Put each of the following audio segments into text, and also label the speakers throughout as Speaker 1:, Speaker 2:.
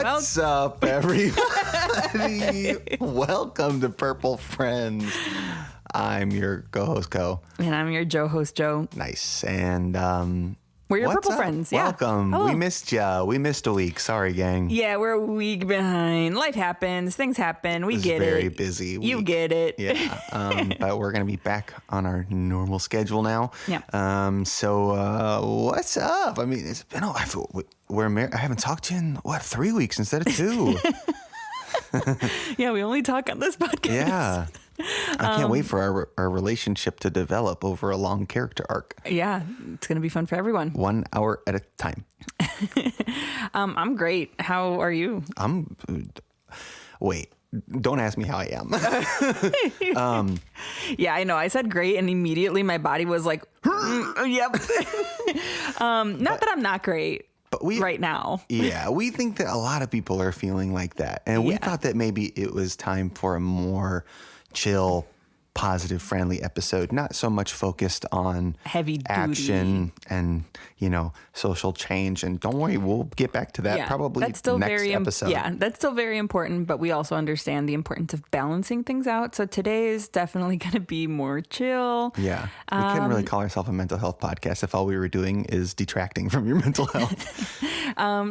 Speaker 1: What's up, everybody? Welcome to Purple Friends. I'm your co-host, Co.
Speaker 2: And I'm your Joe host, Joe.
Speaker 1: Nice. And
Speaker 2: we're your
Speaker 1: what's
Speaker 2: Purple
Speaker 1: up?
Speaker 2: Friends. Yeah.
Speaker 1: Welcome.
Speaker 2: Hello.
Speaker 1: We missed ya. We missed a week. Sorry, gang.
Speaker 2: Yeah, we're a week behind. Life happens. Things happen. We get it.
Speaker 1: Very busy week.
Speaker 2: You get it.
Speaker 1: Yeah. But we're going to be back on our normal schedule now.
Speaker 2: Yeah.
Speaker 1: So what's up? I mean, it's been I haven't talked to you in, 3 weeks instead of 2?
Speaker 2: Yeah, we only talk on this podcast.
Speaker 1: Yeah. I can't wait for our relationship to develop over a long character arc.
Speaker 2: Yeah, it's going to be fun for everyone.
Speaker 1: 1 hour at a time.
Speaker 2: I'm great. How are you?
Speaker 1: Wait, don't ask me how I am.
Speaker 2: Yeah, I know. I said great, and immediately my body was like, yep. Not that I'm not great. But right now.
Speaker 1: Yeah, we think that a lot of people are feeling like that. And we thought that maybe it was time for a more chill, positive, friendly episode, not so much focused on
Speaker 2: heavy
Speaker 1: action and, social change. And don't worry, we'll get back to that probably next episode.
Speaker 2: Yeah, that's still very important, but we also understand the importance of balancing things out. So today is definitely going to be more chill.
Speaker 1: Yeah, we couldn't really call ourselves a mental health podcast if all we were doing is detracting from your mental health.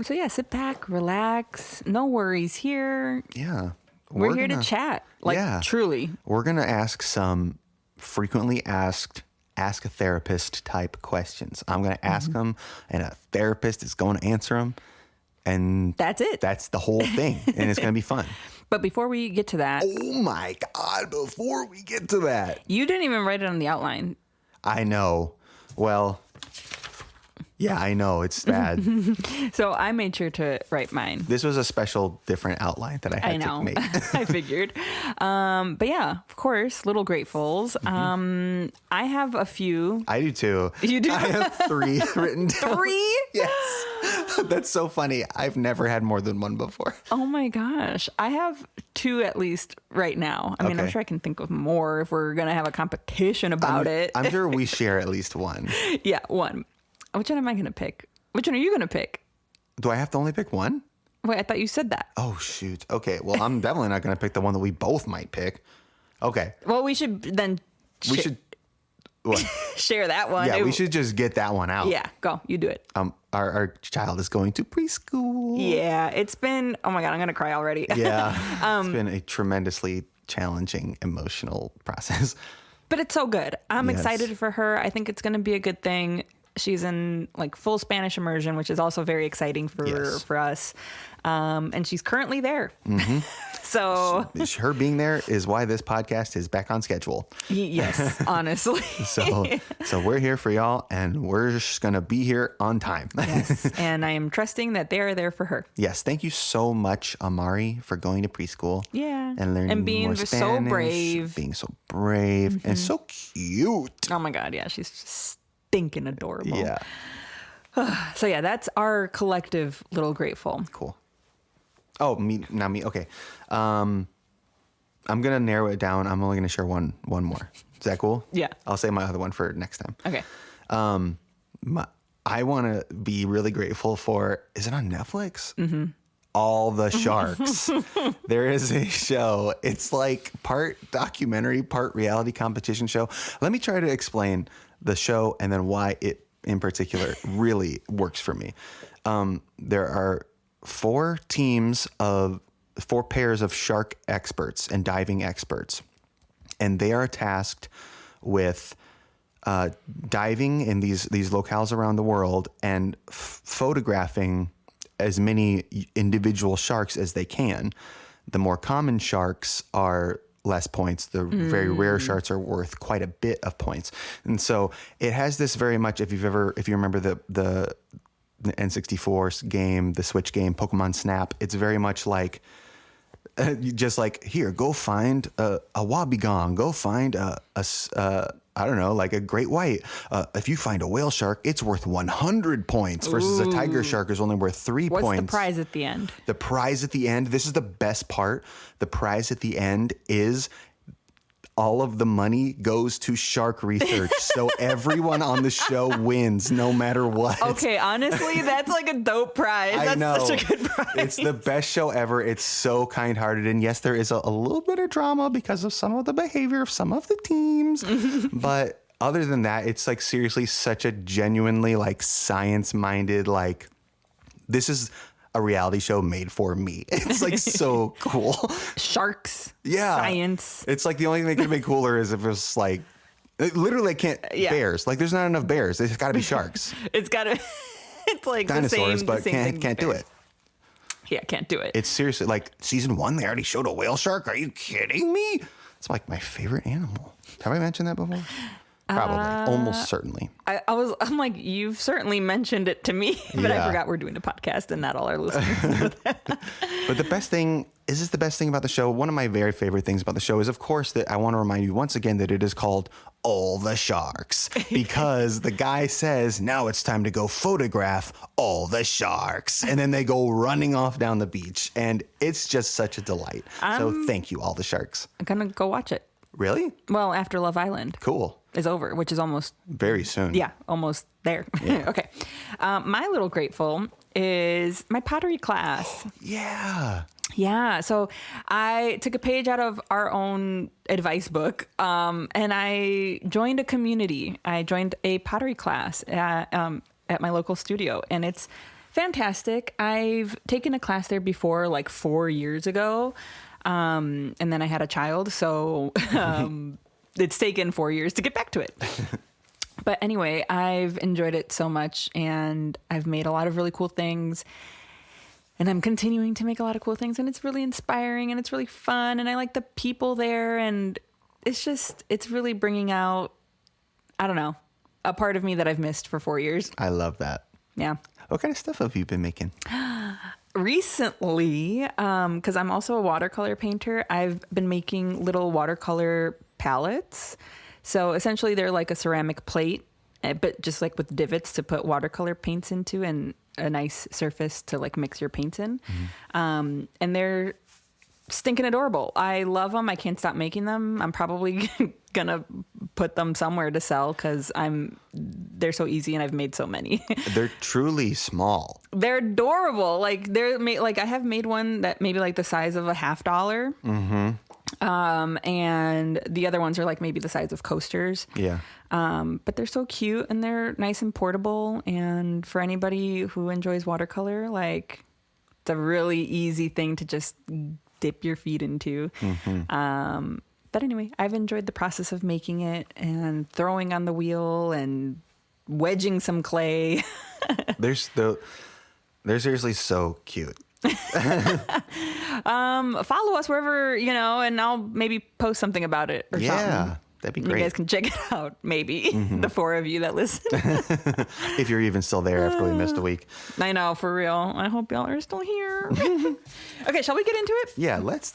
Speaker 2: So yeah, sit back, relax, no worries here.
Speaker 1: Yeah.
Speaker 2: We're here to chat. Truly.
Speaker 1: We're going to ask some frequently asked Ask a Therapist type questions. I'm going to ask them, and a therapist is going to answer them. And
Speaker 2: that's it.
Speaker 1: That's the whole thing. And it's going to be fun.
Speaker 2: But before we get to that.
Speaker 1: Oh my God, before we get to that.
Speaker 2: You didn't even write it on the outline.
Speaker 1: I know. Well, yeah, I know. It's bad.
Speaker 2: So I made sure to write mine.
Speaker 1: This was a special, different outline that I had to make.
Speaker 2: I figured. But yeah, of course, Little Gratefuls. I have a few.
Speaker 1: I do too.
Speaker 2: You do?
Speaker 1: I have 3 written down.
Speaker 2: 3?
Speaker 1: Yes. That's so funny. I've never had more than 1 before.
Speaker 2: Oh my gosh. I have 2 at least right now. I mean, I'm sure I can think of more if we're going to have a competition about it.
Speaker 1: I'm sure we share at least 1.
Speaker 2: Yeah, 1. Which one am I going to pick? Which one are you going to pick?
Speaker 1: Do I have to only pick 1?
Speaker 2: Wait, I thought you said that.
Speaker 1: Oh, shoot. Okay. Well, I'm definitely not going to pick the one that we both might pick. Okay.
Speaker 2: Well, we should then...
Speaker 1: We should... What?
Speaker 2: Share that one.
Speaker 1: Yeah, we should just get that one out.
Speaker 2: Yeah, go. You do it.
Speaker 1: Our child is going to preschool.
Speaker 2: Yeah, it's been... Oh my God, I'm going to cry already.
Speaker 1: Yeah. It's been a tremendously challenging emotional process.
Speaker 2: But it's so good. I'm excited for her. I think it's going to be a good thing. She's in full Spanish immersion, which is also very exciting for us. And she's currently there. Mm-hmm. So
Speaker 1: her being there is why this podcast is back on schedule.
Speaker 2: Yes, honestly.
Speaker 1: So we're here for y'all, and we're just going to be here on time.
Speaker 2: Yes. And I am trusting that they are there for her.
Speaker 1: Yes. Thank you so much, Amari, for going to preschool.
Speaker 2: Yeah.
Speaker 1: And learning
Speaker 2: and being
Speaker 1: more Spanish,
Speaker 2: so brave.
Speaker 1: Being so brave and so cute.
Speaker 2: Oh my God. Yeah. She's just stinking adorable.
Speaker 1: Yeah.
Speaker 2: So yeah, that's our collective Little Grateful.
Speaker 1: Cool. Oh, not me. Okay. I'm going to narrow it down. I'm only going to share one more. Is that cool?
Speaker 2: Yeah.
Speaker 1: I'll save my other one for next time.
Speaker 2: Okay.
Speaker 1: I want to be really grateful for, is it on Netflix? Mm-hmm. All the Sharks. There is a show. It's like part documentary, part reality competition show. Let me try to explain the show and then why it in particular really works for me. There are 4 pairs of shark experts and diving experts, and they are tasked with diving in these locales around the world and photographing as many individual sharks as they can. The more common sharks are less points. The very rare sharks are worth quite a bit of points. And so it has this very much, if you remember the N64 game, the Switch game, Pokemon Snap, it's very much like, just like, here, go find a wobbegong, go find I don't know, like a great white. If you find a whale shark, it's worth 100 points versus a tiger shark is only worth 3 points.
Speaker 2: What's the prize at the end?
Speaker 1: The prize at the end, this is the best part. The prize at the end is all of the money goes to shark research. So everyone on the show wins no matter what.
Speaker 2: Okay, honestly, that's like a dope prize. That's such a good prize.
Speaker 1: It's the best show ever. It's so kind-hearted. And yes, there is a little bit of drama because of some of the behavior of some of the teams. But other than that, it's like seriously such a genuinely like science-minded, like this is a reality show made for me. It's like so cool.
Speaker 2: Sharks.
Speaker 1: Yeah.
Speaker 2: Science.
Speaker 1: It's like the only thing that could be cooler is if it was like, literally can't, bears. Like there's not enough bears. There's got to be sharks.
Speaker 2: It's like
Speaker 1: dinosaurs,
Speaker 2: the same
Speaker 1: but can't do it.
Speaker 2: Yeah, can't do it.
Speaker 1: It's seriously like season 1, they already showed a whale shark. Are you kidding me? It's like my favorite animal. Have I mentioned that before? Probably. Almost certainly.
Speaker 2: I'm like, you've certainly mentioned it to me, but I forgot we're doing a podcast and not all our listeners.
Speaker 1: But the best thing, is this the best thing about the show? One of my very favorite things about the show is, of course, that I want to remind you once again that it is called All the Sharks, because the guy says, now it's time to go photograph all the sharks. And then they go running off down the beach. And it's just such a delight. So thank you, All the Sharks.
Speaker 2: I'm going to go watch it.
Speaker 1: Really?
Speaker 2: Well, after Love Island.
Speaker 1: Cool.
Speaker 2: Is over, which is almost
Speaker 1: very soon.
Speaker 2: Yeah, almost there. Yeah. Okay. My little grateful is my pottery class.
Speaker 1: Yeah.
Speaker 2: Yeah. So I took a page out of our own advice book, and I joined a community. I joined a pottery class at my local studio, and it's fantastic. I've taken a class there before, like 4 years ago, and then I had a child, so it's taken 4 years to get back to it. But anyway, I've enjoyed it so much, and I've made a lot of really cool things, and I'm continuing to make a lot of cool things, and it's really inspiring, and it's really fun, and I like the people there, and it's really bringing out, I don't know, a part of me that I've missed for 4 years.
Speaker 1: I love that.
Speaker 2: Yeah.
Speaker 1: What kind of stuff have you been making?
Speaker 2: Recently, because I'm also a watercolor painter, I've been making little watercolor palettes. So essentially they're like a ceramic plate, but just like with divots to put watercolor paints into and a nice surface to like mix your paints in. Mm-hmm. And they're stinking adorable. I love them. I can't stop making them. I'm probably gonna put them somewhere to sell because they're so easy and I've made so many.
Speaker 1: They're truly small.
Speaker 2: They're adorable. Like I have made one that maybe like the size of $50. Mm-hmm. And the other ones are like maybe the size of coasters.
Speaker 1: Yeah.
Speaker 2: But they're so cute and they're nice and portable. And for anybody who enjoys watercolor, like it's a really easy thing to just dip your feet into. Mm-hmm. But anyway, I've enjoyed the process of making it and throwing on the wheel and wedging some clay.
Speaker 1: They're seriously so cute.
Speaker 2: Follow us wherever, and I'll maybe post something about it or something.
Speaker 1: Yeah, that'd be great.
Speaker 2: You guys can check it out, maybe. Mm-hmm. The 4 of you that listen.
Speaker 1: If you're even still there after we missed a week.
Speaker 2: I know, for real. I hope y'all are still here. Okay, shall we get into it?
Speaker 1: Yeah, let's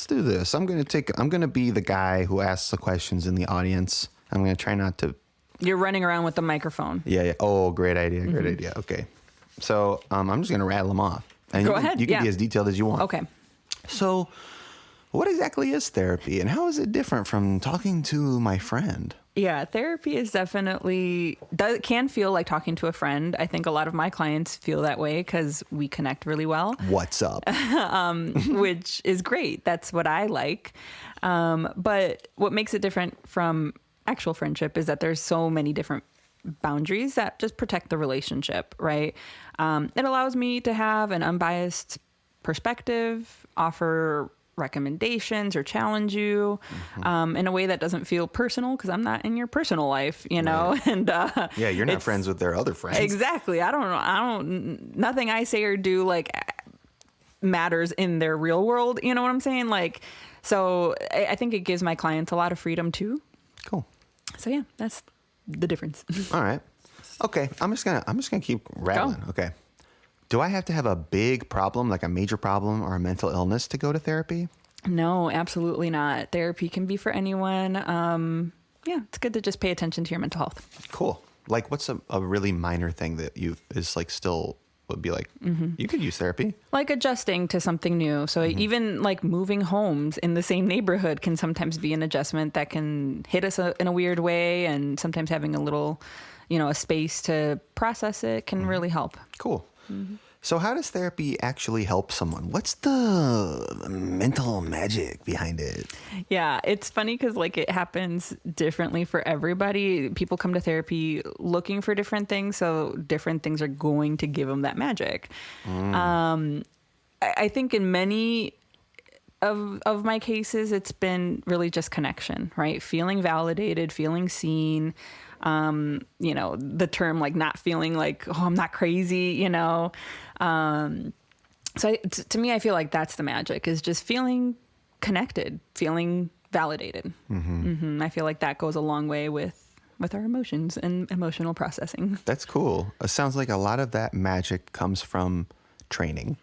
Speaker 1: do this. I'm gonna be the guy who asks the questions in the audience. I'm gonna try not to.
Speaker 2: You're running around with the microphone.
Speaker 1: Yeah. Oh, great idea. Great idea. Okay. So I'm just going to rattle them off. And
Speaker 2: Go ahead.
Speaker 1: You can be as detailed as you want.
Speaker 2: Okay.
Speaker 1: So what exactly is therapy and how is it different from talking to my friend?
Speaker 2: Yeah, therapy is can feel like talking to a friend. I think a lot of my clients feel that way because we connect really well.
Speaker 1: What's up?
Speaker 2: Which is great. That's what I like. But what makes it different from actual friendship is that there's so many different boundaries that just protect the relationship, right? It allows me to have an unbiased perspective, offer recommendations or challenge you in a way that doesn't feel personal because I'm not in your personal life, Right. And
Speaker 1: yeah, you're not friends with their other friends.
Speaker 2: Exactly. Nothing I say or do like matters in their real world. You know what I'm saying? Like, so I think it gives my clients a lot of freedom too.
Speaker 1: Cool.
Speaker 2: So yeah, that's the difference.
Speaker 1: All right. Okay. I'm just gonna keep rattling. Go. Okay. Do I have to have a big problem, like a major problem or a mental illness to go to therapy? No,
Speaker 2: absolutely not. Therapy can be for anyone. Yeah, it's good to just pay attention to your mental health.
Speaker 1: Cool. Like what's a really minor thing that is like still would be like, you could use therapy.
Speaker 2: Like adjusting to something new. So even like moving homes in the same neighborhood can sometimes be an adjustment that can hit us in a weird way. And sometimes having a little, a space to process it can really help.
Speaker 1: Cool. So how does therapy actually help someone? What's the mental magic behind it?
Speaker 2: Yeah, it's funny because like it happens differently for everybody. People come to therapy looking for different things, so different things are going to give them that magic. I think in many of my cases, it's been really just connection, right? Feeling validated, feeling seen. The term like not feeling like, oh, I'm not crazy, to me, I feel like that's the magic, is just feeling connected, feeling validated. I feel like that goes a long way with our emotions and emotional processing.
Speaker 1: That's cool. It sounds like a lot of that magic comes from training.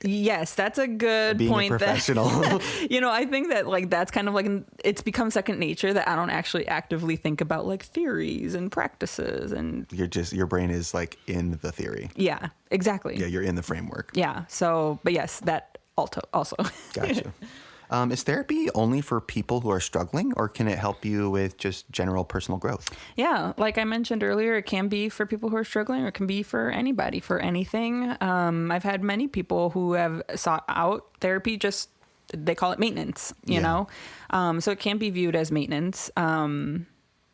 Speaker 2: Yes, that's a good
Speaker 1: Being
Speaker 2: point.
Speaker 1: Being a professional.
Speaker 2: I think that like that's kind of like it's become second nature that I don't actually actively think about like theories and practices, and
Speaker 1: your brain is like in the theory.
Speaker 2: Yeah, exactly.
Speaker 1: Yeah, you're in the framework.
Speaker 2: Yeah. So, but yes, that also.
Speaker 1: Gotcha. Is therapy only for people who are struggling, or can it help you with just general personal growth? Yeah,
Speaker 2: like I mentioned earlier, it can be for people who are struggling, or it can be for anybody, for anything. I've had many people who have sought out therapy, just they call it maintenance, you know? So it can be viewed as maintenance.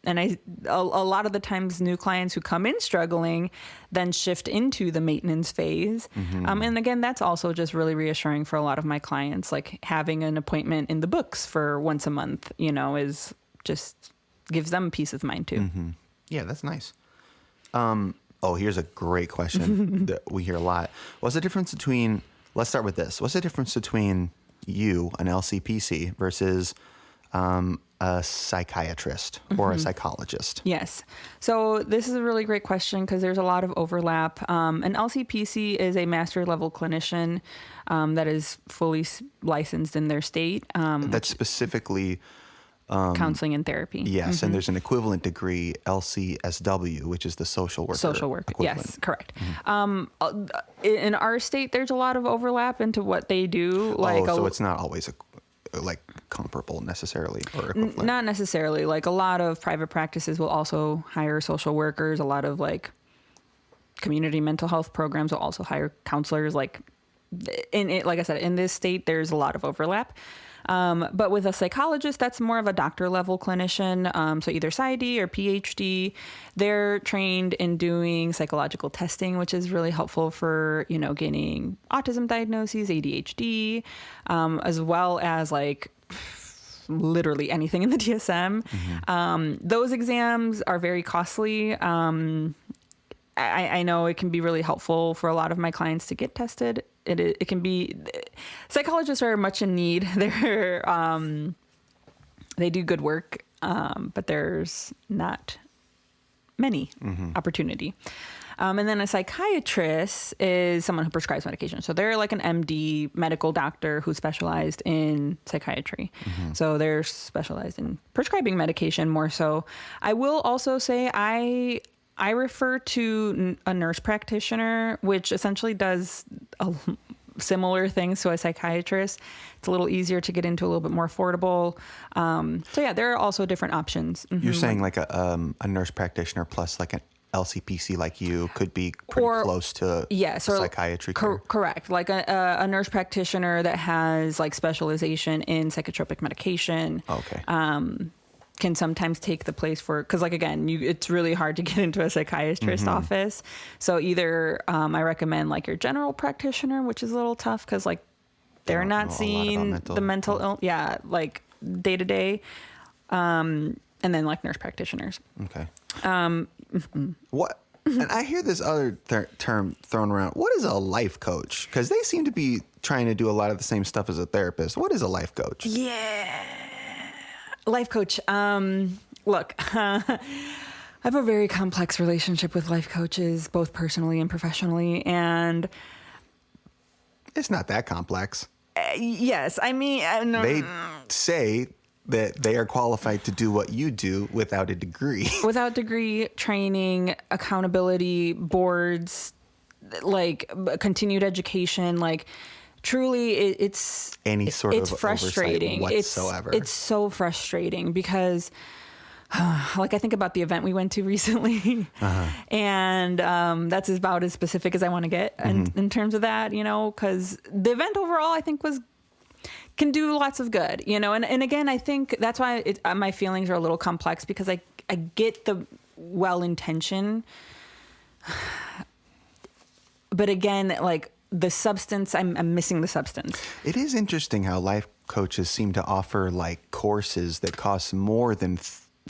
Speaker 2: And a lot of the times new clients who come in struggling then shift into the maintenance phase. And again, that's also just really reassuring for a lot of my clients. Like having an appointment in the books for once a month, is just gives them peace of mind too.
Speaker 1: Yeah, that's nice. Here's a great question that we hear a lot. What's the difference between, let's start with this. What's the difference between you, an LCPC, versus a psychiatrist or a psychologist?
Speaker 2: Yes. So this is a really great question because there's a lot of overlap. An LCPC is a master level clinician that is fully licensed in their state.
Speaker 1: That's specifically
Speaker 2: counseling and therapy.
Speaker 1: Yes, and there's an equivalent degree, LCSW, which is the social worker.
Speaker 2: Social work,
Speaker 1: equivalent.
Speaker 2: yes, correct. In our state, there's a lot of overlap into what they do.
Speaker 1: So it's not always comparable necessarily, or equivalent?
Speaker 2: Not necessarily. Like a lot of private practices will also hire social workers. A lot of like community mental health programs will also hire counselors. Like I said, in this state, there's a lot of overlap. But with a psychologist, that's more of a doctor level clinician. So either PsyD or PhD, they're trained in doing psychological testing, which is really helpful for, getting autism diagnoses, ADHD, as well as like literally anything in the DSM. Those exams are very costly. I know it can be really helpful for a lot of my clients to get tested. It can be, psychologists are much in need. They do good work, but there's not many opportunity. And then a psychiatrist is someone who prescribes medication. So they're like an MD, medical doctor who specialized in psychiatry. So they're specialized in prescribing medication more so. I will also say I refer to a nurse practitioner, which essentially does similar things to a psychiatrist. It's a little easier to get into, a little bit more affordable. So yeah, there are also different options.
Speaker 1: You're saying like a nurse practitioner plus like an LCPC like you could be pretty close to psychiatry care.
Speaker 2: Correct. Like a nurse practitioner that has like specialization in psychotropic medication.
Speaker 1: Okay.
Speaker 2: Can sometimes take the place for, because like again, it's really hard to get into a psychiatrist office. So either I recommend like your general practitioner, which is a little tough because like they're not seeing the mental like day to day, and then like nurse practitioners.
Speaker 1: Okay. What? And I hear this other term thrown around. What is a life coach? Because they seem to be trying to do a lot of the same stuff as a therapist. What is a life coach?
Speaker 2: Yeah. Life coach. Look, I have a very complex relationship with life coaches, both personally and professionally. And
Speaker 1: it's not that complex.
Speaker 2: Yes. I mean,
Speaker 1: they say that they are qualified to do what you do without a degree.
Speaker 2: Without degree, training, accountability, boards, like continued education, like truly it's frustrating
Speaker 1: whatsoever.
Speaker 2: It's so frustrating because like I think about the event we went to recently and that's about as specific as I want to get in terms of that, you know, because the event overall I think can do lots of good, you know, and again, I think that's why my feelings are a little complex because I get the well-intention, but again, like the substance, I'm missing the substance.
Speaker 1: It is interesting how life coaches seem to offer like courses that cost more than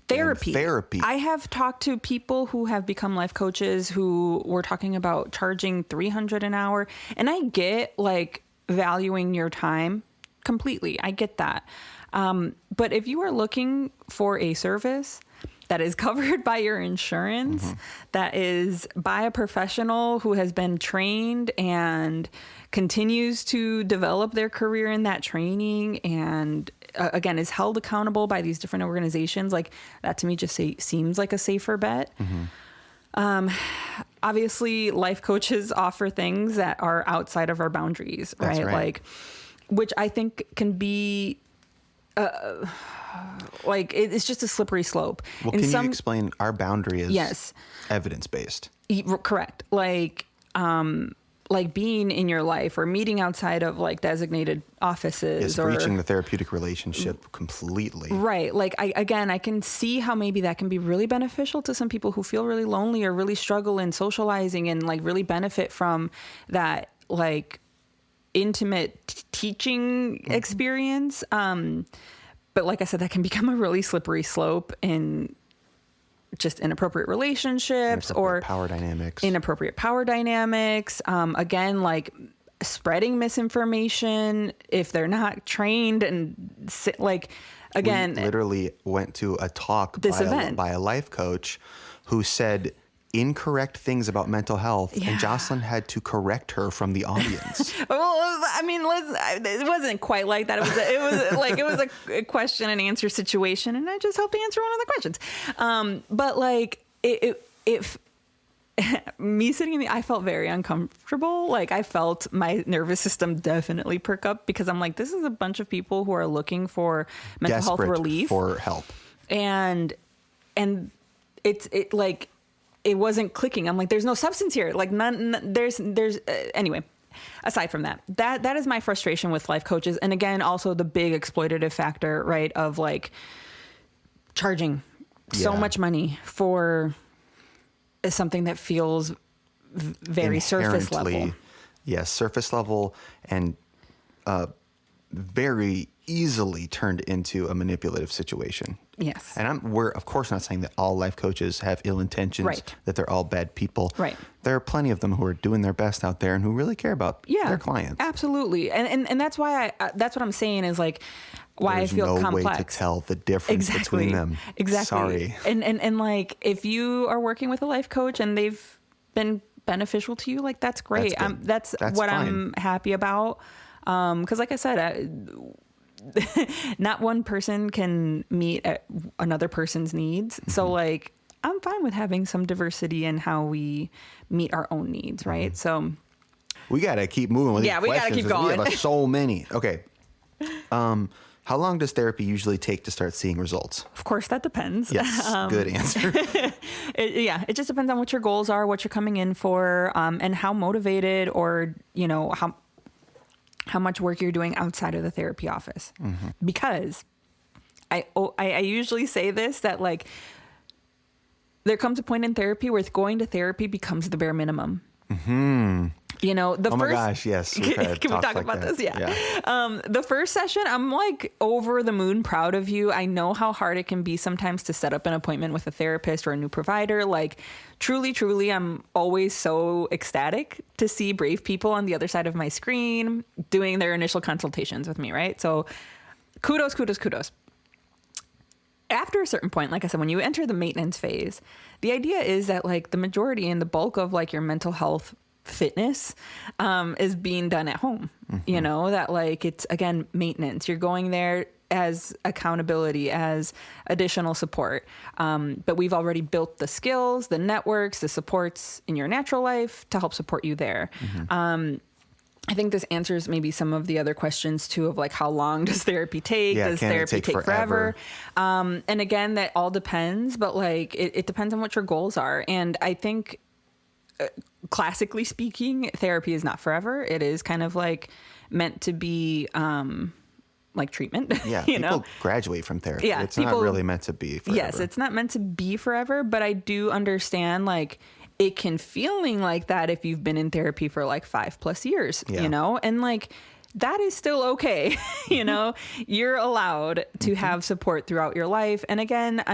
Speaker 1: therapy. I have talked to people who have become life coaches who were talking about charging $300 an hour, and I get like valuing your time completely. I get that. But if you are looking for a service that is covered by your insurance, that is by a professional who has been trained and continues to develop their career in that training and again is held accountable by these different organizations, like that to me just seems like a safer bet. Obviously life coaches offer things that are outside of our boundaries, right? Like, which I think can be like it's just a slippery slope. Well, can you explain our boundary is evidence-based?
Speaker 2: Correct. Like being in your life or meeting outside of like designated offices
Speaker 1: or breaching the therapeutic relationship completely. Right.
Speaker 2: Like I can see how maybe that can be really beneficial to some people who feel really lonely or really struggle in socializing and like really benefit from that like intimate teaching experience. But like I said, that can become a really slippery slope in just inappropriate relationships or inappropriate power dynamics. Again, like spreading misinformation if they're not trained and like, again,
Speaker 1: we literally went to a talk by a life coach who said incorrect things about mental health, and Jocelyn had to correct her from the audience.
Speaker 2: Well, I mean, it wasn't quite like that. It was a question and answer situation, and I just helped answer one of the questions. But like, if me sitting I felt very uncomfortable. Like I felt my nervous system definitely perk up because I'm like, this is a bunch of people who are looking for mental health relief,
Speaker 1: for help,
Speaker 2: and it wasn't clicking. I'm like, there's no substance here. Like anyway, aside from that is my frustration with life coaches. And again, also the big exploitative factor, right? Of like charging so much money for something that feels very surface level.
Speaker 1: Yes. Surface level and, very easily turned into a manipulative situation.
Speaker 2: Yes.
Speaker 1: And we're of course not saying that all life coaches have ill intentions, that they're all bad people.
Speaker 2: Right.
Speaker 1: There are plenty of them who are doing their best out there and who really care about their clients.
Speaker 2: Absolutely. And that's why that's what I'm saying is like why
Speaker 1: There's
Speaker 2: I feel
Speaker 1: no
Speaker 2: complex.
Speaker 1: way to tell the difference between them.
Speaker 2: Exactly.
Speaker 1: Sorry.
Speaker 2: And like if you are working with a life coach and they've been beneficial to you, like that's great. That's what fine. I'm happy about. 'Cause like I said, not one person can meet another person's needs. So like, I'm fine with having some diversity in how we meet our own needs. Right. So
Speaker 1: we got to keep moving with these questions.
Speaker 2: Yeah, we got to keep going.
Speaker 1: We have so many. Okay. How long does therapy usually take to start seeing results?
Speaker 2: Of course, that depends.
Speaker 1: Yes, good answer.
Speaker 2: It just depends on what your goals are, what you're coming in for, and how motivated or, you know, how much work you're doing outside of the therapy office. Because I usually say this, that like there comes a point in therapy where going to therapy becomes the bare minimum. You know,
Speaker 1: my gosh, yes.
Speaker 2: Can we talk about this? Yeah. The first session, I'm like over the moon proud of you. I know how hard it can be sometimes to set up an appointment with a therapist or a new provider. Like truly, I'm always so ecstatic to see brave people on the other side of my screen doing their initial consultations with me, right? So kudos. After a certain point, like I said, when you enter the maintenance phase, the idea is that like the majority and the bulk of like your mental health fitness is being done at home. You know, that like it's again maintenance. You're going there as accountability, as additional support. But we've already built the skills, the networks, the supports in your natural life to help support you there. I think this answers maybe some of the other questions too, of like, how long does therapy take? Does therapy take forever? And again, that all depends, but like, it depends on what your goals are. And I think classically speaking, therapy is not forever. It is kind of like meant to be, like treatment.
Speaker 1: Yeah.
Speaker 2: People
Speaker 1: graduate from therapy.
Speaker 2: Yeah,
Speaker 1: it's not really meant to be forever.
Speaker 2: Yes. It's not meant to be forever, but I do understand like, it can feeling like that if you've been in therapy for like 5+ years, and like, that is still okay. You're allowed to have support throughout your life. And again,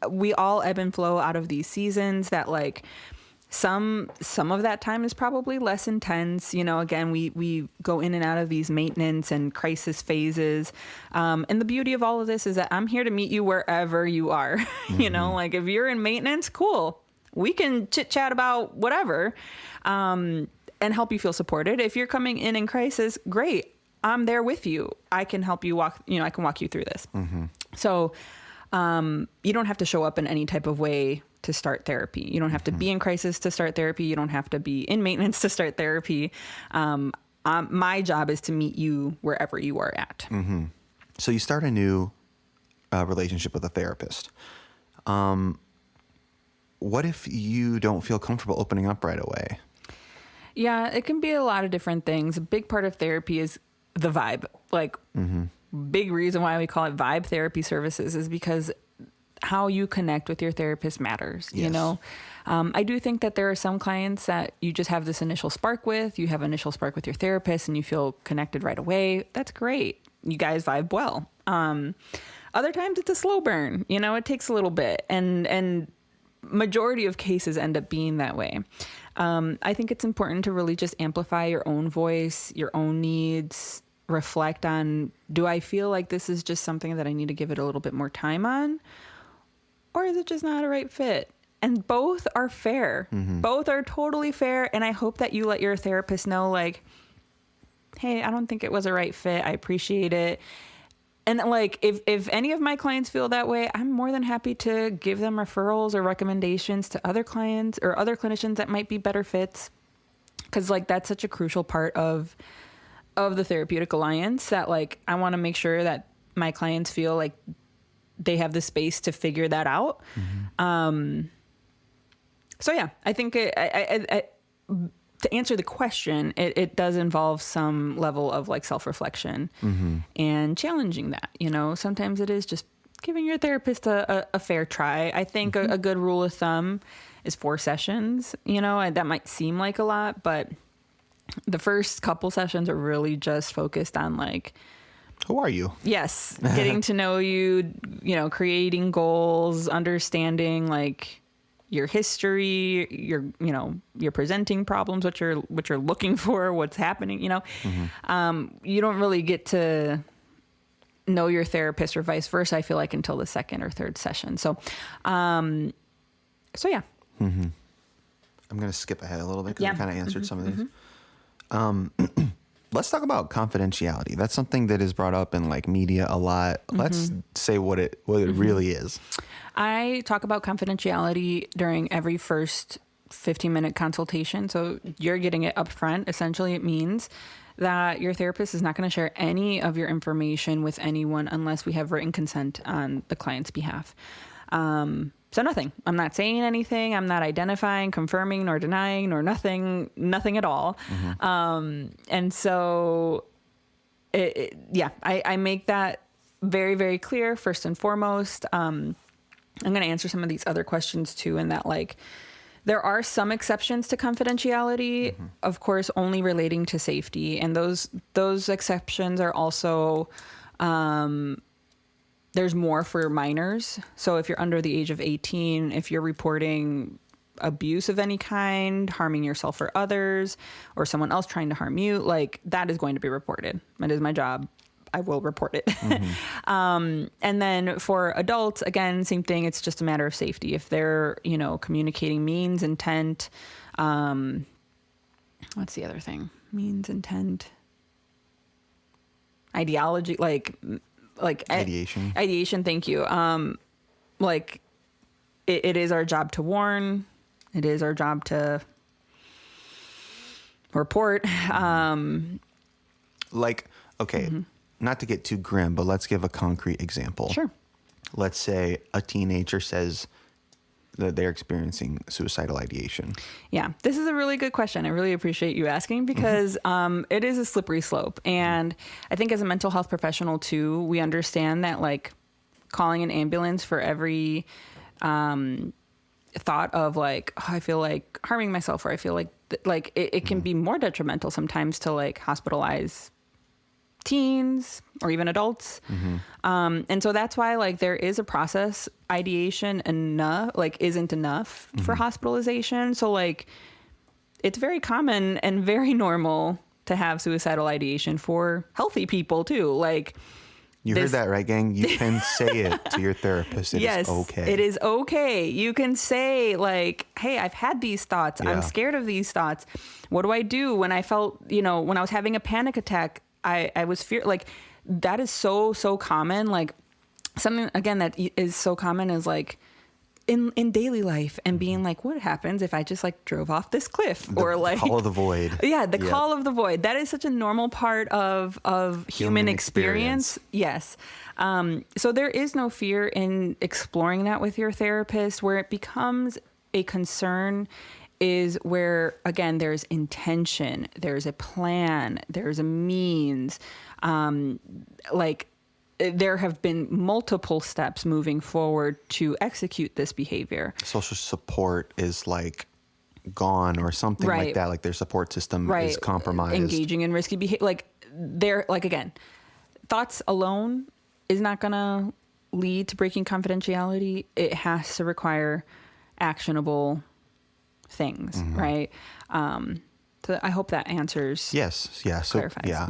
Speaker 2: we all ebb and flow out of these seasons that like some of that time is probably less intense. Again, we go in and out of these maintenance and crisis phases. And the beauty of all of this is that I'm here to meet you wherever you are. Like if you're in maintenance, cool. We can chit chat about whatever, and help you feel supported. If you're coming in crisis, great. I'm there with you. I can help you I can walk you through this. So, you don't have to show up in any type of way to start therapy. You don't have to be in crisis to start therapy. You don't have to be in maintenance to start therapy. My job is to meet you wherever you are at.
Speaker 1: So you start a new relationship with a therapist. What if you don't feel comfortable opening up right away?
Speaker 2: Yeah, it can be a lot of different things. A big part of therapy is the vibe. Like, big reason why we call it vibe therapy services is because how you connect with your therapist matters.
Speaker 1: Yes.
Speaker 2: I do think that there are some clients that you just have this initial spark with. You have initial spark with your therapist and you feel connected right away. That's great. You guys vibe well. Other times it's a slow burn. It takes a little bit, and majority of cases end up being that way. I think it's important to really just amplify your own voice, your own needs, reflect on, do I feel like this is just something that I need to give it a little bit more time on? Or is it just not a right fit? And both are fair. Both are totally fair. And I hope that you let your therapist know, like, hey, I don't think it was a right fit. I appreciate it. And like, if any of my clients feel that way, I'm more than happy to give them referrals or recommendations to other clients or other clinicians that might be better fits. Cause like, that's such a crucial part of the therapeutic alliance that like, I want to make sure that my clients feel like they have the space to figure that out. So yeah, I think to answer the question, it does involve some level of like self-reflection and challenging that, sometimes it is just giving your therapist a fair try. I think a good rule of thumb is 4 sessions, and that might seem like a lot, but the first couple sessions are really just focused on like,
Speaker 1: who are you?
Speaker 2: Yes. Getting to know you, creating goals, understanding like your history, your presenting problems, what you're looking for, what's happening, you don't really get to know your therapist or vice versa, I feel like, until the second or third session. So yeah.
Speaker 1: I'm going to skip ahead a little bit because we kind of answered some of these. Let's talk about confidentiality. That's something that is brought up in like media a lot. Let's say what it really is.
Speaker 2: I talk about confidentiality during every first 15-minute consultation. So you're getting it up front. Essentially, it means that your therapist is not going to share any of your information with anyone unless we have written consent on the client's behalf. So nothing. I'm not saying anything. I'm not identifying, confirming, nor denying, nor nothing at all. And so, I make that very, very clear first and foremost. I'm going to answer some of these other questions too, in that like, there are some exceptions to confidentiality, of course, only relating to safety. And those exceptions are also, there's more for minors. So if you're under the age of 18, if you're reporting abuse of any kind, harming yourself or others, or someone else trying to harm you, like that is going to be reported. That is my job. I will report it. And then for adults, again, same thing. It's just a matter of safety. If they're, communicating means, intent, what's the other thing? Means, intent, ideology, like like
Speaker 1: ideation.
Speaker 2: Ideation. Thank you. Like it is our job to warn. It is our job to report.
Speaker 1: Like, okay, not to get too grim, but let's give a concrete example.
Speaker 2: Sure.
Speaker 1: Let's say a teenager says that they're experiencing suicidal ideation.
Speaker 2: Yeah, this is a really good question. I really appreciate you asking because it is a slippery slope. And I think as a mental health professional too, we understand that like calling an ambulance for every thought of like, oh, I feel like harming myself, or I feel like it can be more detrimental sometimes to like hospitalize teens or even adults. And so that's why like there is a process. Ideation isn't enough for hospitalization. So like it's very common and very normal to have suicidal ideation for healthy people too. Like
Speaker 1: you heard that right, gang? You can say it to your therapist. It is okay.
Speaker 2: It is okay. You can say like, hey, I've had these thoughts.
Speaker 1: Yeah.
Speaker 2: I'm scared of these thoughts. What do I do when I felt, when I was having a panic attack? I was like, that is so common. Like something again that is so common is like in daily life and being like, what happens if I just like drove off this cliff or like
Speaker 1: call of the void?
Speaker 2: Yeah. The call of the void. That is such a normal part of human experience. Yes. So there is no fear in exploring that with your therapist. Where it becomes a concern is where, again, there's intention, there's a plan, there's a means. Like there have been multiple steps moving forward to execute this behavior.
Speaker 1: Social support is like gone or something like that. Like their support system is compromised.
Speaker 2: Engaging in risky behavior. Like they're like, again, thoughts alone is not going to lead to breaking confidentiality. It has to require actionable things, right? So I hope that answers.
Speaker 1: Yes. Yeah. So
Speaker 2: clarifies.
Speaker 1: yeah,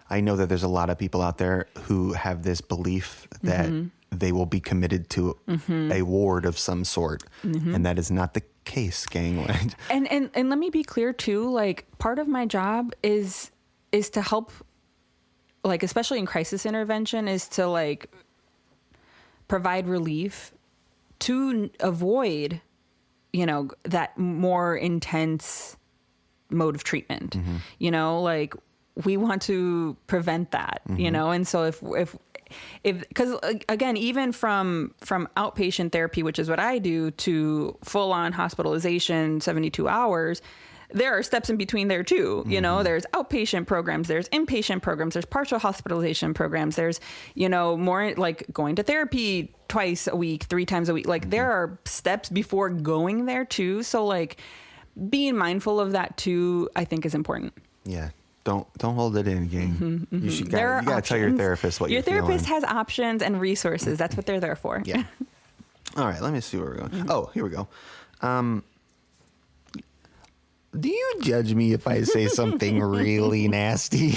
Speaker 1: I know that there's a lot of people out there who have this belief that they will be committed to a ward of some sort, and that is not the case, gang.
Speaker 2: And let me be clear too. Like part of my job is to help, like especially in crisis intervention, is to like provide relief to avoid, that more intense mode of treatment. Like we want to prevent that, and so if because again, even from outpatient therapy, which is what I do, to full on hospitalization, 72 hours, there are steps in between there too. There's outpatient programs, there's inpatient programs, there's partial hospitalization programs, there's, more like going to therapy twice a week, 3 times a week. Like there are steps before going there too. So like being mindful of that too, I think is important.
Speaker 1: Yeah. Don't hold it in, gang. You gotta tell your therapist what you're feeling.
Speaker 2: Your therapist has options and resources. That's what they're there for.
Speaker 1: Yeah. All right. Let me see where we're going. Oh, here we go. Do you judge me if I say something really nasty?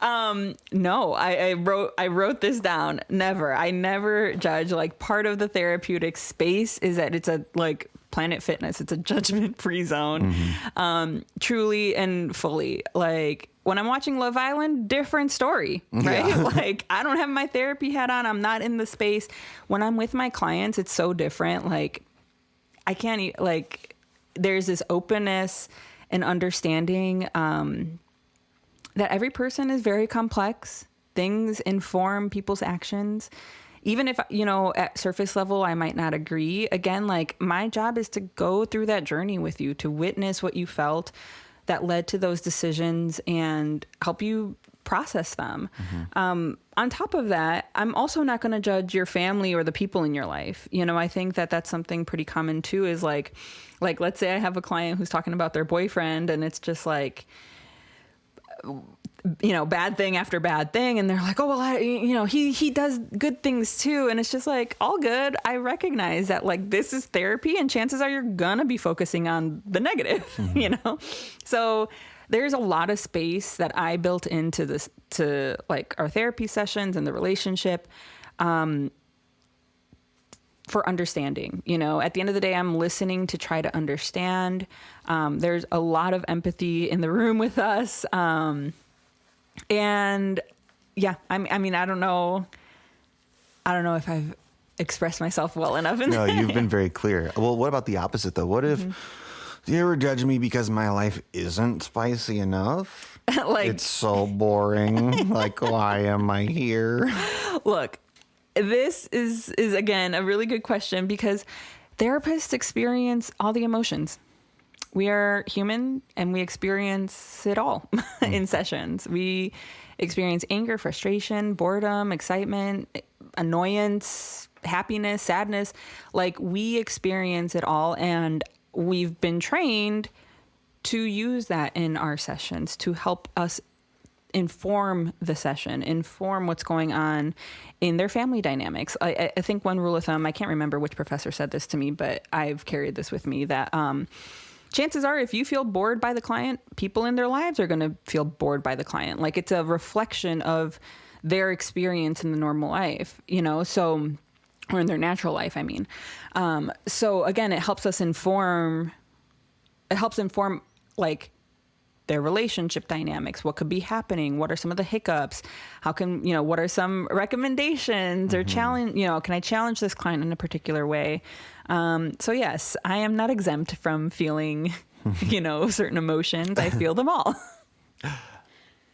Speaker 2: No, I wrote this down. Never. I never judge. Like part of the therapeutic space is that it's a like Planet Fitness. It's a judgment-free zone. Truly and fully. Like when I'm watching Love Island, different story, right? Yeah. Like I don't have my therapy hat on. I'm not in the space. When I'm with my clients, it's so different. Like I can't like there's this openness and understanding that every person is very complex. Things inform people's actions. Even if, at surface level, I might not agree. Again, like my job is to go through that journey with you, to witness what you felt that led to those decisions and help you process them. On top of that, I'm also not going to judge your family or the people in your life. I think that that's something pretty common too, is like, let's say I have a client who's talking about their boyfriend and it's just like, bad thing after bad thing. And they're like, oh, well, he does good things too. And it's just like, all good. I recognize that like, this is therapy and chances are you're going to be focusing on the negative, So there's a lot of space that I built into this, to like our therapy sessions and the relationship, for understanding. At the end of the day, I'm listening to try to understand. There's a lot of empathy in the room with us. And Yeah. I mean, I don't know if I've expressed myself well enough.
Speaker 1: No, you've been very clear. Well, what about the opposite though? What if, do you ever judge me because my life isn't spicy enough?
Speaker 2: Like,
Speaker 1: it's so boring. Like, why am I here?
Speaker 2: Look, this is again a really good question, because therapists experience all the emotions. We are human and we experience it all in sessions. We experience anger, frustration, boredom, excitement, annoyance, happiness, sadness. Like, we experience it all, and we've been trained to use that in our sessions to help us inform the session, inform what's going on in their family dynamics. I think one rule of thumb, I can't remember which professor said this to me, but I've carried this with me, that chances are if you feel bored by the client, people in their lives are going to feel bored by the client. Like, it's a reflection of their experience in the normal life, you know, so, or in their natural life, I mean. So again, it helps inform like their relationship dynamics, what could be happening, what are some of the hiccups, what are some recommendations or challenge, can I challenge this client in a particular way? So yes, I am not exempt from feeling, certain emotions. I feel them all.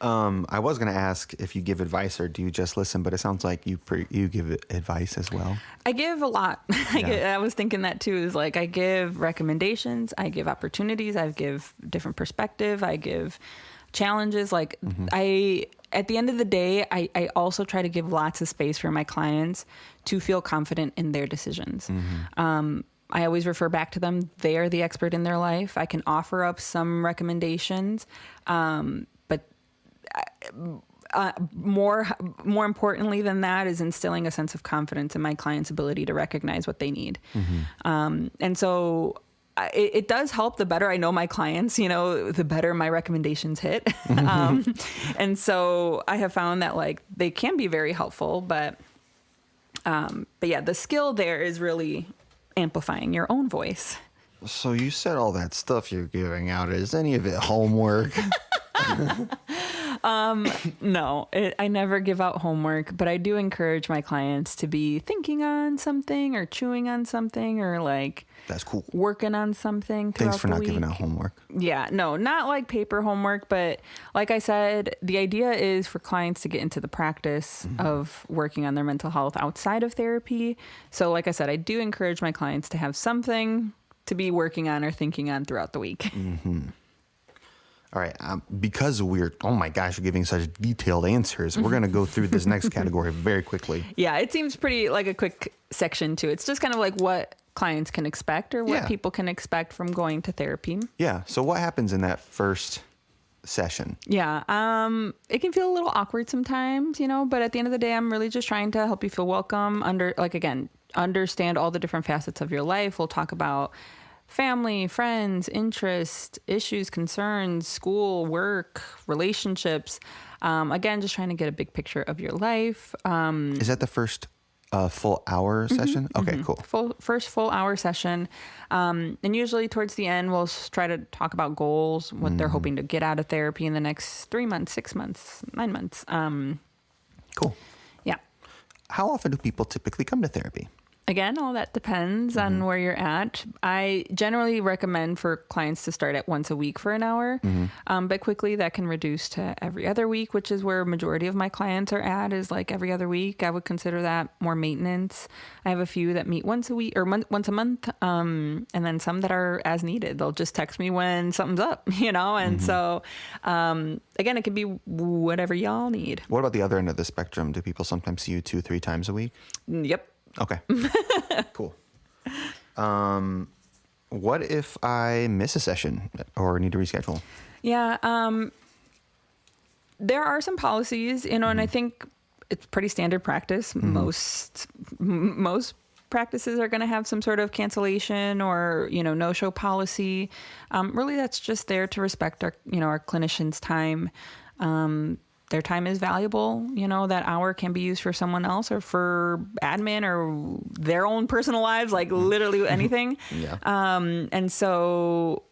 Speaker 1: I was going to ask if you give advice or do you just listen, but it sounds like you give advice as well. I
Speaker 2: give a lot. I was thinking that too, is like, I give recommendations, I give opportunities, I give different perspective, I give challenges. Like at the end of the day, I also try to give lots of space for my clients to feel confident in their decisions. I always refer back to them. They are the expert in their life. I can offer up some recommendations, but more importantly than that is instilling a sense of confidence in my client's ability to recognize what they need. And so it does help. The better I know my clients, the better my recommendations hit. And so I have found that like they can be very helpful, but yeah, the skill there is really amplifying your own voice.
Speaker 1: So you said all that stuff you're giving out. Is any of it homework?
Speaker 2: No, I never give out homework, but I do encourage my clients to be thinking on something or chewing on something or like
Speaker 1: that's cool,
Speaker 2: working on something.
Speaker 1: Thanks for not giving out homework.
Speaker 2: Yeah, no, not like paper homework, but like I said, the idea is for clients to get into the practice of working on their mental health outside of therapy. So like I said, I do encourage my clients to have something to be working on or thinking on throughout the week.
Speaker 1: All right. Because oh my gosh, you're giving such detailed answers. We're going to go through this next category very quickly.
Speaker 2: Yeah, it seems pretty like a quick section too. It's just kind of like what clients can expect or what people can expect from going to therapy. Yeah.
Speaker 1: So what happens in that first session?
Speaker 2: Yeah. It can feel a little awkward sometimes, but at the end of the day, I'm really just trying to help you feel welcome understand all the different facets of your life. We'll talk about family, friends, interests, issues, concerns, school, work, relationships. Again, just trying to get a big picture of your life.
Speaker 1: Is that the first full hour session? Okay, cool.
Speaker 2: First full hour session. And usually towards the end, we'll try to talk about goals, what they're hoping to get out of therapy in the next 3 months, 6 months, 9 months.
Speaker 1: Cool.
Speaker 2: Yeah.
Speaker 1: How often do people typically come to therapy?
Speaker 2: Again, all that depends on where you're at. I generally recommend for clients to start at once a week for an hour, but quickly that can reduce to every other week, which is where majority of my clients are at, is like every other week. I would consider that more maintenance. I have a few that meet once a week or once a month, and then some that are as needed. They'll just text me when something's up, and so again, it can be whatever y'all need.
Speaker 1: What about the other end of the spectrum? Do people sometimes see you 2-3 times a week?
Speaker 2: Yep.
Speaker 1: Okay. Cool. What if I miss a session or need to reschedule?
Speaker 2: Yeah. There are some policies, and I think it's pretty standard practice. Most practices are going to have some sort of cancellation or, no-show policy. Really, that's just there to respect our clinicians' time. Their time is valuable. That hour can be used for someone else or for admin or their own personal lives, like literally anything.
Speaker 1: Yeah.
Speaker 2: And so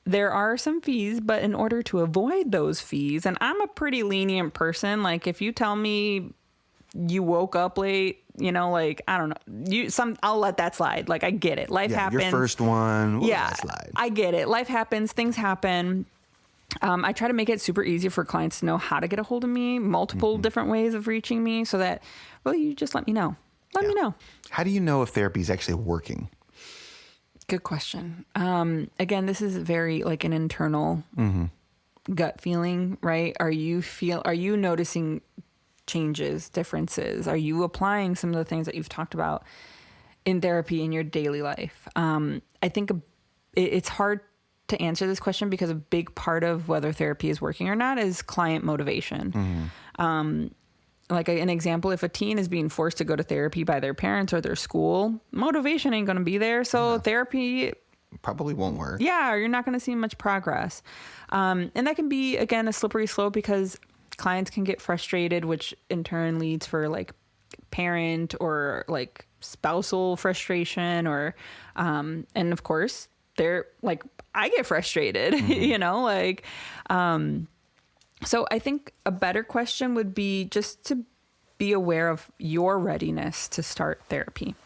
Speaker 2: there are some fees, but in order to avoid those fees, and I'm a pretty lenient person. Like if you tell me you woke up late, you know, like, I don't know, I'll let that slide. Like I get it. Life happens.
Speaker 1: Your first one. We'll
Speaker 2: yeah.
Speaker 1: let that slide.
Speaker 2: I get it. Life happens. Things happen. I try to make it super easy for clients to know how to get a hold of me, multiple different ways of reaching me, so that, well, you just let me know. Let me know.
Speaker 1: How do you know if therapy is actually working?
Speaker 2: Good question. Again, this is very like an internal gut feeling, right? Are you noticing changes, differences? Are you applying some of the things that you've talked about in therapy in your daily life? I think it's hard to answer this question because a big part of whether therapy is working or not is client motivation. Like an example, if a teen is being forced to go to therapy by their parents or their school, motivation ain't going to be there. So therapy
Speaker 1: probably won't work.
Speaker 2: Yeah, or you're not going to see much progress. And that can be, again, a slippery slope because clients can get frustrated, which in turn leads for like parent or like spousal frustration or, and of course they're like, I get frustrated, you know, like, so I think a better question would be just to be aware of your readiness to start therapy.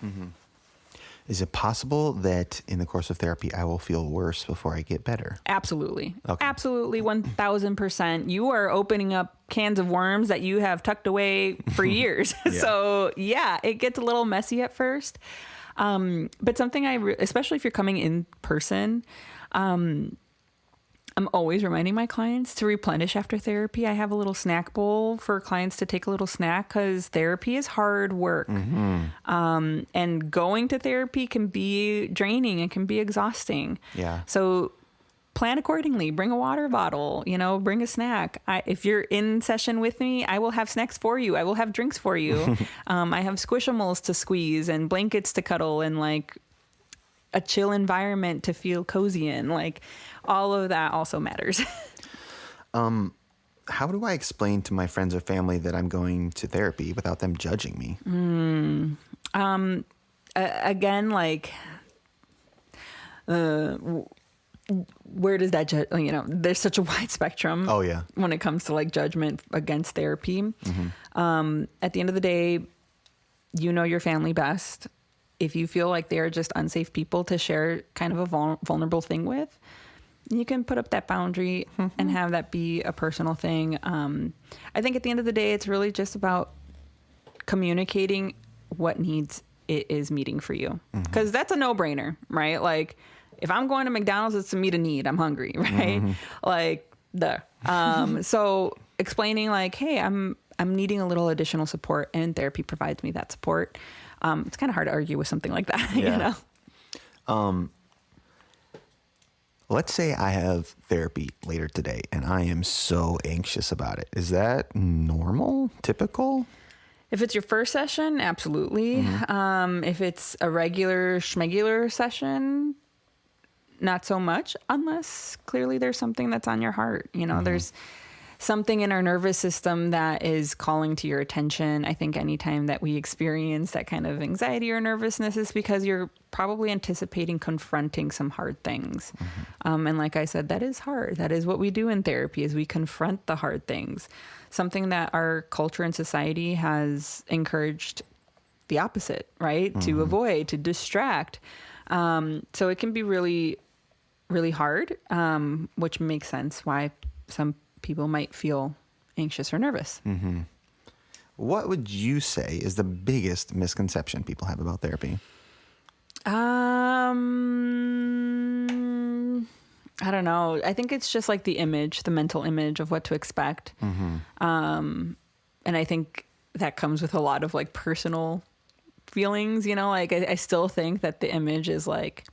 Speaker 1: Is it possible that in the course of therapy, I will feel worse before I get better?
Speaker 2: Absolutely.
Speaker 1: Okay.
Speaker 2: Absolutely. 1000%. You are opening up cans of worms that you have tucked away for years. So yeah, it gets a little messy at first. But something especially if you're coming in person, I'm always reminding my clients to replenish after therapy. I have a little snack bowl for clients to take a little snack because therapy is hard work. And going to therapy can be draining and can be exhausting.
Speaker 1: Yeah.
Speaker 2: So plan accordingly. Bring a water bottle, you know, bring a snack. If you're in session with me, I will have snacks for you. I will have drinks for you. I have Squishimals to squeeze and blankets to cuddle and like a chill environment to feel cozy in. Like all of that also matters.
Speaker 1: How do I explain to my friends or family that I'm going to therapy without them judging me?
Speaker 2: Again, like, where does that, you know, there's such a wide spectrum.
Speaker 1: Oh yeah.
Speaker 2: When it comes to like judgment against therapy. At the end of the day, you know your family best. If you feel like they're just unsafe people to share kind of a vulnerable thing with, you can put up that boundary and have that be a personal thing. I think at the end of the day, it's really just about communicating what needs it is meeting for you. Because that's a no-brainer, right? Like, if I'm going to McDonald's, it's to meet a need. I'm hungry, right? Like, so explaining like, hey, I'm needing a little additional support and therapy provides me that support. It's kind of hard to argue with something like that, you know?
Speaker 1: Let's say I have therapy later today and I am so anxious about it. Is that normal, typical?
Speaker 2: If it's your first session, absolutely. If it's a regular schmegular session, not so much, unless clearly there's something that's on your heart. You know, there's something in our nervous system that is calling to your attention. I think anytime that we experience that kind of anxiety or nervousness is because you're probably anticipating confronting some hard things. And like I said, that is hard. That is what we do in therapy, is we confront the hard things. Something that our culture and society has encouraged the opposite, right? To avoid, to distract. So it can be really, really hard, which makes sense why some people might feel anxious or nervous.
Speaker 1: What would you say is the biggest misconception people have about therapy?
Speaker 2: I don't know. I think it's just like the image, the mental image of what to expect. And I think that comes with a lot of like personal feelings, you know, like I still think that the image is like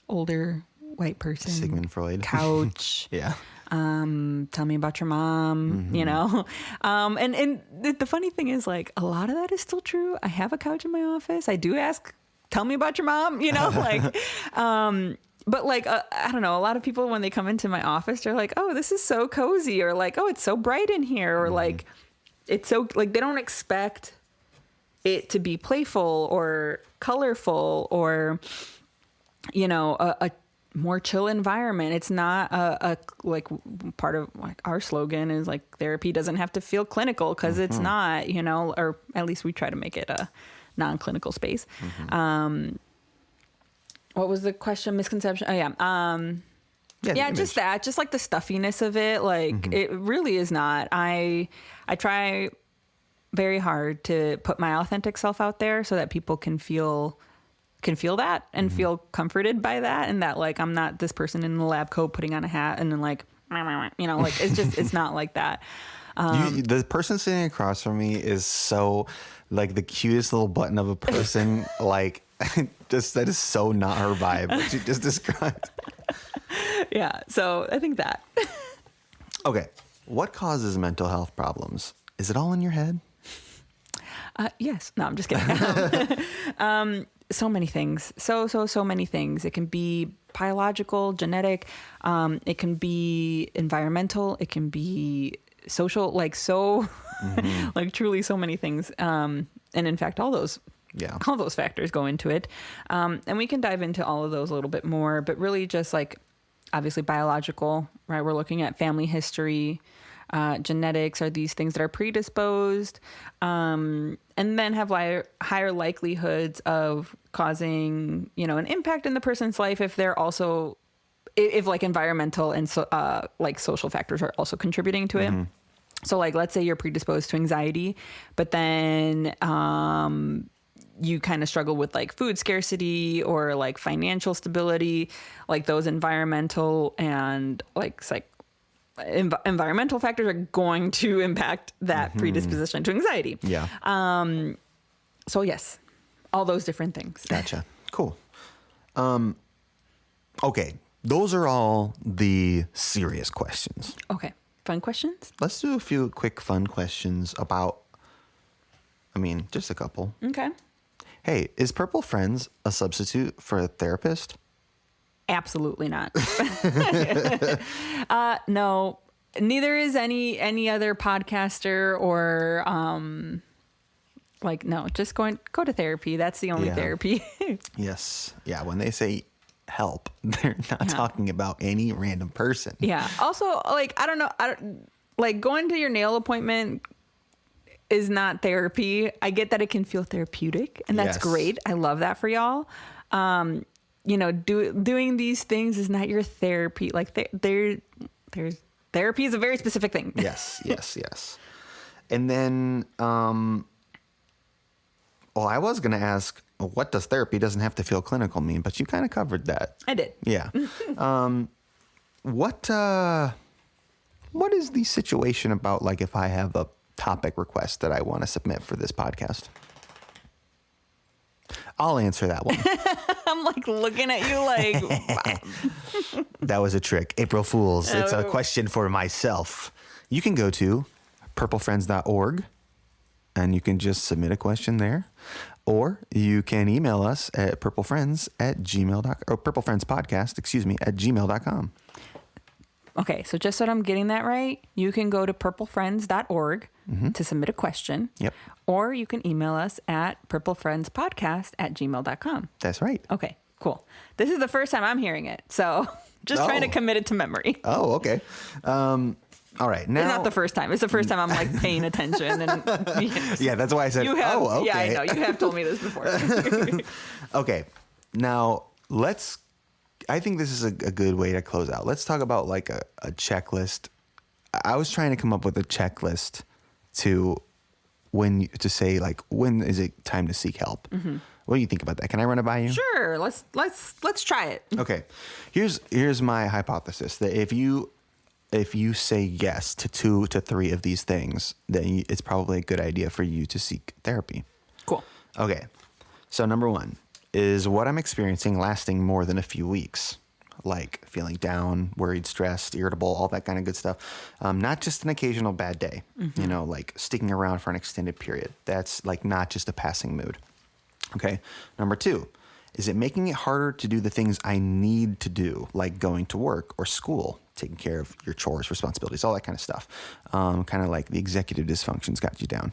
Speaker 2: older white person,
Speaker 1: Sigmund Freud,
Speaker 2: couch.
Speaker 1: Yeah.
Speaker 2: Tell me about your mom, you know? And the funny thing is like, a lot of that is still true. I have a couch in my office. I do ask, tell me about your mom, you know, like, but like, I don't know. A lot of people, when they come into my office, they're like, oh, this is so cozy, or like, oh, it's so bright in here, or like, it's so like, they don't expect it to be playful or colorful or, you know, more chill environment. It's not a like part of like our slogan is like therapy doesn't have to feel clinical because it's not, you know, or at least we try to make it a non-clinical space. What was the question? Misconception? Oh yeah. Just that, just like the stuffiness of it. Like it really is not. I try very hard to put my authentic self out there so that people can feel that and feel comforted by that, and that like I'm not this person in the lab coat putting on a hat and then like, you know, like it's just it's not like that.
Speaker 1: The person sitting across from me is so like the cutest little button of a person. Like just that is so not her vibe what she just described.
Speaker 2: Yeah, so I think that.
Speaker 1: Okay, what causes mental health problems? Is it all in your head?
Speaker 2: Yes. No, I'm just kidding. So many things. So many things. It can be biological, genetic. It can be environmental. It can be social. Like like truly so many things. And in fact, all those factors go into it. And we can dive into all of those a little bit more. But really, just like obviously biological, right? We're looking at family history. Genetics are these things that are predisposed, and then have higher likelihoods of causing, you know, an impact in the person's life if they're also, if like environmental and like social factors are also contributing to it. So like, let's say you're predisposed to anxiety, but then you kind of struggle with like food scarcity or like financial stability, like those environmental and like environmental factors are going to impact that predisposition to anxiety.
Speaker 1: Yeah.
Speaker 2: So yes, all those different things.
Speaker 1: Gotcha. Cool. Okay. Those are all the serious questions.
Speaker 2: Okay. Fun questions?
Speaker 1: Let's do a few quick fun questions about, just a couple.
Speaker 2: Okay.
Speaker 1: Hey, is Purple Friends a substitute for a therapist?
Speaker 2: Absolutely not. No, neither is any other podcaster or no, just go to therapy. That's the only therapy.
Speaker 1: Yes. Yeah. When they say help, they're not talking about any random person.
Speaker 2: Yeah. Also, like, I don't know. Like going to your nail appointment is not therapy. I get that it can feel therapeutic, and that's great. I love that for y'all. You know, doing these things is not your therapy. Like there's therapy is a very specific thing.
Speaker 1: Yes. And then, I was going to ask, what does therapy doesn't have to feel clinical mean? But you kind of covered that.
Speaker 2: I did.
Speaker 1: Yeah. What is the situation about, like, if I have a topic request that I want to submit for this podcast? I'll answer that one.
Speaker 2: I'm like looking at you like.
Speaker 1: That was a trick. April Fools. It's a question for myself. You can go to purplefriends.org and you can just submit a question there. Or you can email us at purplefriendspodcast at gmail.com.
Speaker 2: Okay, so just so I'm getting that right, you can go to purplefriends.org to submit a question.
Speaker 1: Yep.
Speaker 2: Or you can email us at purplefriendspodcast at gmail.com.
Speaker 1: That's right.
Speaker 2: Okay, cool. This is the first time I'm hearing it, so just trying to commit it to memory.
Speaker 1: Oh, okay. All right. Now,
Speaker 2: it's not the first time. It's the first time I'm like paying attention. And
Speaker 1: yeah, that's why I said, okay.
Speaker 2: Yeah, I know. You have told me this before.
Speaker 1: Okay. Now, I think this is a good way to close out. Let's talk about like a checklist. I was trying to come up with a checklist to say like, when is it time to seek help? What do you think about that? Can I run it by you?
Speaker 2: Sure. Let's try it.
Speaker 1: Okay. Here's my hypothesis that if you say yes to 2 to 3 of these things, then it's probably a good idea for you to seek therapy.
Speaker 2: Cool.
Speaker 1: Okay. So number 1, is what I'm experiencing lasting more than a few weeks? Like feeling down, worried, stressed, irritable, all that kind of good stuff. Not just an occasional bad day, like sticking around for an extended period. That's like not just a passing mood. Okay. Number 2, is it making it harder to do the things I need to do, like going to work or school, taking care of your chores, responsibilities, all that kind of stuff? Kind of like the executive dysfunction's got you down.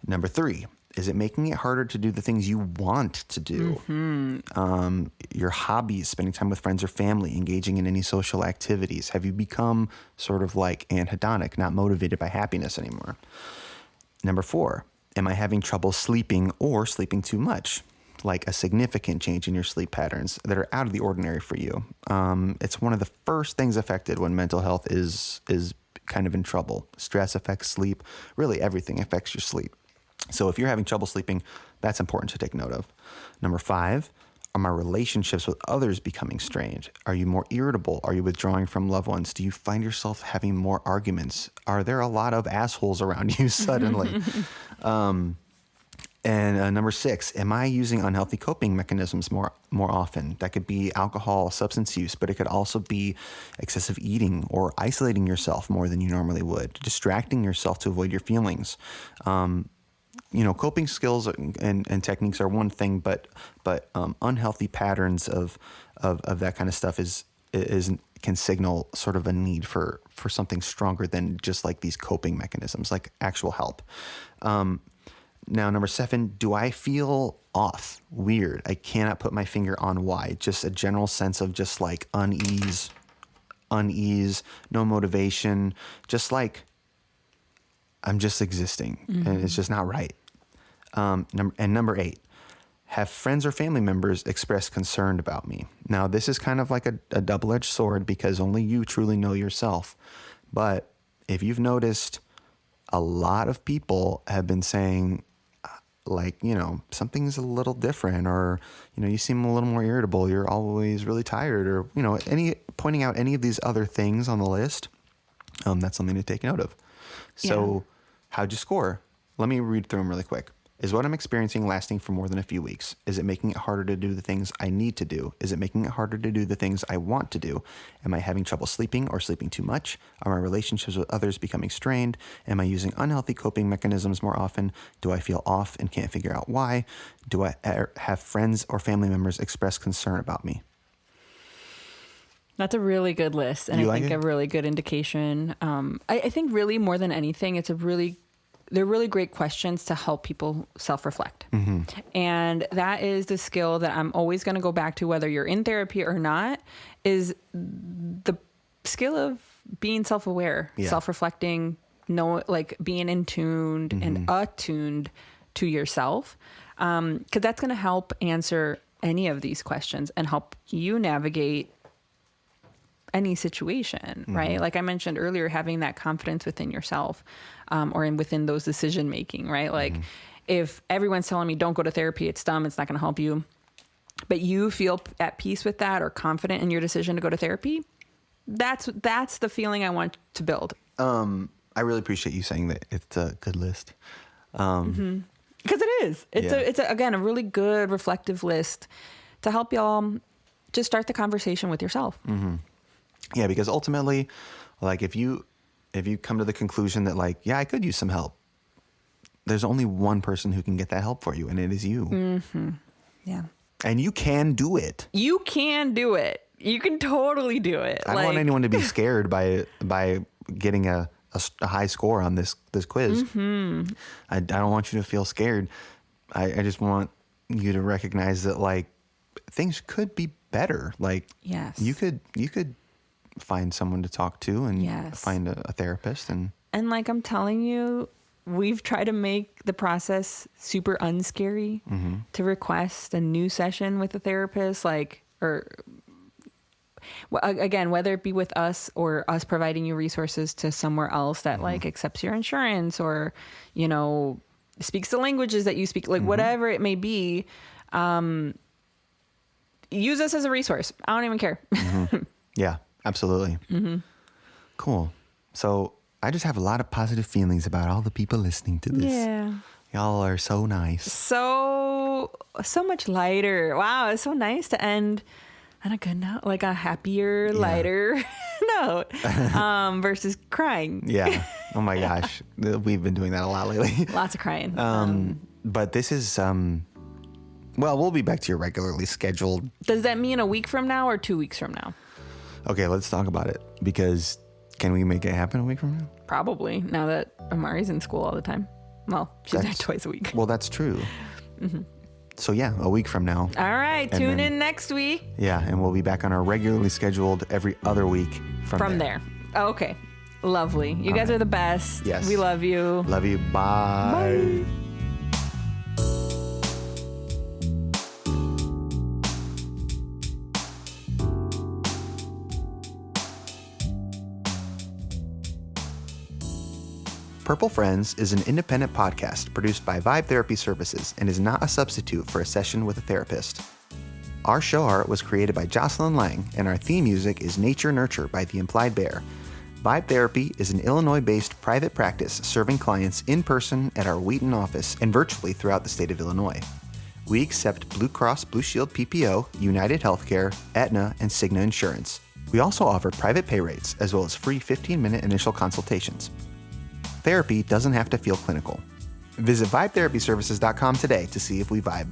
Speaker 1: Number 3, Is it making it harder to do the things you want to do? Your hobbies, spending time with friends or family, engaging in any social activities. Have you become sort of like anhedonic, not motivated by happiness anymore? Number 4, am I having trouble sleeping or sleeping too much? Like a significant change in your sleep patterns that are out of the ordinary for you. It's one of the first things affected when mental health is kind of in trouble. Stress affects sleep. Really, everything affects your sleep. So if you're having trouble sleeping, that's important to take note of. Number 5, are my relationships with others becoming strained? Are you more irritable? Are you withdrawing from loved ones? Do you find yourself having more arguments? Are there a lot of assholes around you suddenly? And number 6, am I using unhealthy coping mechanisms more often? That could be alcohol, substance use, but it could also be excessive eating or isolating yourself more than you normally would, distracting yourself to avoid your feelings. Coping skills and techniques are one thing, but unhealthy patterns of that kind of stuff can signal sort of a need for something stronger than just like these coping mechanisms, like actual help. Now, number 7, do I feel off, weird? I cannot put my finger on why. Just a general sense of just like unease, no motivation, just like I'm just existing and it's just not right. Number 8, have friends or family members expressed concern about me? Now, this is kind of like a double-edged sword because only you truly know yourself. But if you've noticed, a lot of people have been saying, like, something's a little different, or, you seem a little more irritable. You're always really tired, or, pointing out any of these other things on the list. That's something to take note of. So how'd you score? Let me read through them really quick. Is what I'm experiencing lasting for more than a few weeks? Is it making it harder to do the things I need to do? Is it making it harder to do the things I want to do? Am I having trouble sleeping or sleeping too much? Are my relationships with others becoming strained? Am I using unhealthy coping mechanisms more often? Do I feel off and can't figure out why? Do I have friends or family members express concern about me?
Speaker 2: That's a really good list, and I think a really good indication. I think really more than anything, they're really great questions to help people self-reflect. And that is the skill that I'm always going to go back to, whether you're in therapy or not, is the skill of being self-aware, self-reflecting, being in tuned and attuned to yourself. 'Cause that's going to help answer any of these questions and help you navigate any situation, right? Like I mentioned earlier, having that confidence within yourself, or within those decision making, right? Like if everyone's telling me don't go to therapy, it's dumb, it's not going to help you, but you feel at peace with that or confident in your decision to go to therapy, that's the feeling I want to build.
Speaker 1: I really appreciate you saying that it's a good list.
Speaker 2: Because it is. It's again, a really good reflective list to help y'all just start the conversation with yourself.
Speaker 1: Yeah, because ultimately, like if you come to the conclusion that like, yeah, I could use some help, there's only one person who can get that help for you, and it is you.
Speaker 2: Yeah.
Speaker 1: And you can do it.
Speaker 2: You can do it. You can totally do it.
Speaker 1: I don't want anyone to be scared by getting a high score on this quiz. I don't want you to feel scared. I just want you to recognize that like things could be better. Like you could find someone to talk to and find a therapist. And
Speaker 2: like I'm telling you, we've tried to make the process super unscary to request a new session with a therapist, again, whether it be with us or us providing you resources to somewhere else that like accepts your insurance or, speaks the languages that you speak, like whatever it may be, use us as a resource. I don't even care.
Speaker 1: Yeah, absolutely. Cool. So I just have a lot of positive feelings about all the people listening to this.
Speaker 2: Yeah.
Speaker 1: Y'all are so nice.
Speaker 2: So much lighter. Wow. It's so nice to end on a good note, like a happier, lighter note, versus crying.
Speaker 1: Yeah. Oh my gosh. We've been doing that a lot lately.
Speaker 2: Lots of crying.
Speaker 1: But this is, well, we'll be back to your regularly scheduled.
Speaker 2: Does that mean a week from now or 2 weeks from now?
Speaker 1: Okay, let's talk about it, because can we make it happen a week from now?
Speaker 2: Probably, now that Amari's in school all the time. Well, she's there twice a week.
Speaker 1: Well, that's true. So yeah, a week from now.
Speaker 2: All right, tune in next week.
Speaker 1: Yeah, and we'll be back on our regularly scheduled every other week from there.
Speaker 2: Okay, lovely. You guys are the best.
Speaker 1: Yes.
Speaker 2: We love you.
Speaker 1: Love you. Bye. Purple Friends is an independent podcast produced by Vibe Therapy Services and is not a substitute for a session with a therapist. Our show art was created by Jocelyn Lang, and our theme music is Nature Nurture by The Implied Bear. Vibe Therapy is an Illinois-based private practice serving clients in person at our Wheaton office and virtually throughout the state of Illinois. We accept Blue Cross Blue Shield PPO, United Healthcare, Aetna, and Cigna Insurance. We also offer private pay rates as well as free 15-minute initial consultations. Therapy doesn't have to feel clinical. Visit vibetherapyservices.com today to see if we vibe.